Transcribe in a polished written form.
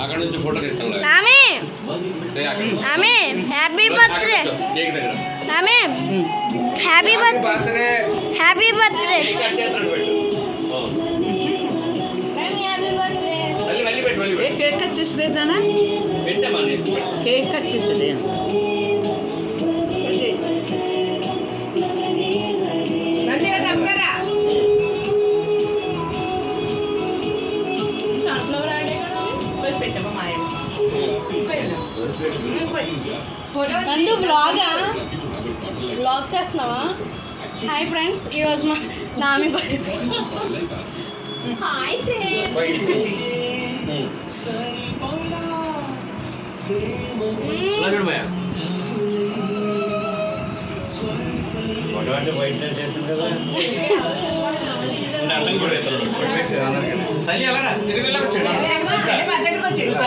అక్కడ నుంచి ఫోటో తీస్తాను. నామి నామి హ్యాపీ బర్త్డే. కేక్ దగ్గర నామి happy birthday. Happy birthday. Cake cut చేస్తాడు పెట్టు. మళ్ళీ పెట్టు మళ్ళీ పెట్టు. కేక్ కట్ చేసేదేనా? పెట్టమ్మా నేను పెట్టు. కేక్ కట్ చేసేదే నందు వ్లాగ్ చేస్తున్నావా? హాయ్ ఫ్రెండ్స్, ఈరోజు మా నామి బర్త్డే. హాయ్ చూడు భయ్యా. ఫోటో అంటే వైట్ డ్రెస్ వేస్తుంది కదా. అర్థం కూడా వేస్తాడు. తల్లి అలారా తిరిగి వెళ్ళి వచ్చాడు.